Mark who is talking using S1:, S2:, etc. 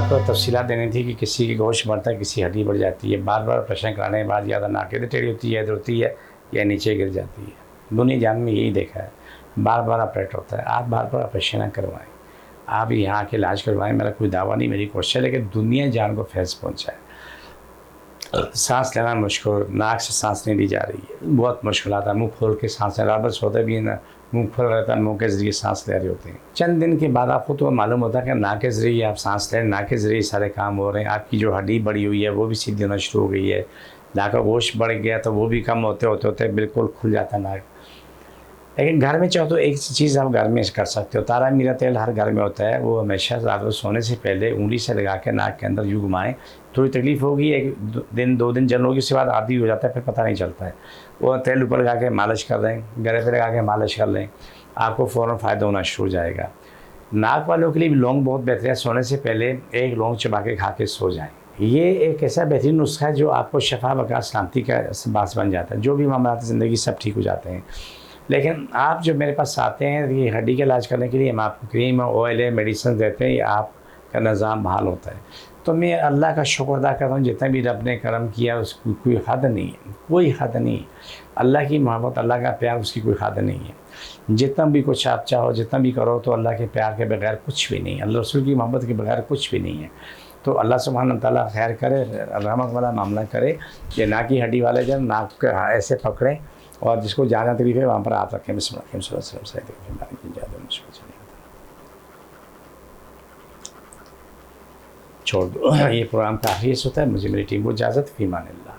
S1: आपको तफसीलात देनी थी कि किसी की गोश्त बढ़ता है, किसी हड्डी बढ़ जाती है। बार बार ऑपरेशन कराने के बाद या तो नाक इधर टेढ़ी होती है, इधर होती है, या नीचे गिर जाती है। दुनिया जान में यही देखा है, बार बार ऑपरेट होता है। आप बार बार ऑपरेशन ना करवाएं, आप यहाँ के इलाज करवाएं। मेरा कोई दावा नहीं, मेरी कोशिश है, लेकिन दुनिया जान को फैज़ पहुँचाए। सांस लेना मुश्किल, नाक से सांस नहीं ली जा रही है, बहुत मुश्किल आता है। मुँह खोल के सांस लेना, बस होता भी ना, मुँह खोल रहता है, मुँह के ज़रिए सांस ले रहे होते हैं। चंद दिन के बाद आपको तो मालूम होता है कि नाक के ज़रिए आप सांस लें, नाक के ज़रिए सारे काम हो रहे हैं। आपकी जो हड्डी बढ़ी हुई है वो भी सीधी होना शुरू हो गई है। नाक का गोश्त बढ़ गया तो वो भी कम होते होते बिल्कुल खुल जाता है नाक। लेकिन घर में चाहो तो एक चीज़ आप घर में कर सकते हो, तारा मीरा तेल हर घर में होता है। वो हमेशा रात को सोने से पहले उंगली से लगा के नाक के अंदर यूँ घुमाएं। थोड़ी तकलीफ़ होगी, एक दिन 2 दिन जलन होगी, उसके बाद आदी हो जाता है, फिर पता नहीं चलता है। वो तेल ऊपर लगा के मालिश कर लें, गले पे लगा के मालिश कर लें, आपको फ़ौरन फ़ायदा होना शुरू हो जाएगा। नाक वालों के लिए भी लौंग बहुत बेहतर है। सोने से पहले एक लौंग चबा के खा के सो जाएँ। ये एक ऐसा बेहतरीन नुस्खा है जो आपको शफा बका शांति का बास बन जाता है। जो भी मामला ज़िंदगी सब ठीक हो जाते हैं। लेकिन आप जो मेरे पास आते हैं ये हड्डी का इलाज करने के लिए, हम आपको क्रीम ऑयल है मेडिसिन देते हैं, आपका निज़ाम बहाल होता है। तो मैं अल्लाह का शुक्र अदा करता हूँ, जितना भी रब ने करम किया उसकी कोई हद नहीं है, कोई हद नहीं। अल्लाह की मोहब्बत, अल्लाह का प्यार, उसकी कोई हद नहीं है। जितना भी कुछ आप चाहो, जितना भी करो, तो अल्लाह के प्यार के बगैर कुछ भी नहीं है, अल्लाह रसूल की मोहब्बत के बगैर कुछ भी नहीं है। तो अल्लाह सुब्हान तआला खैर करे, रहमत वाला मामला करे कि नाक की हड्डी वाले जब नाक के ऐसे पकड़ें और जिसको ज़्यादा तकलीफ है वहाँ पर आप रखें। छोड़ दो, ये प्रोग्राम काफ़ी होता है। मुझे मेरी टीम को इजाज़त, फ़ी अमान अल्लाह।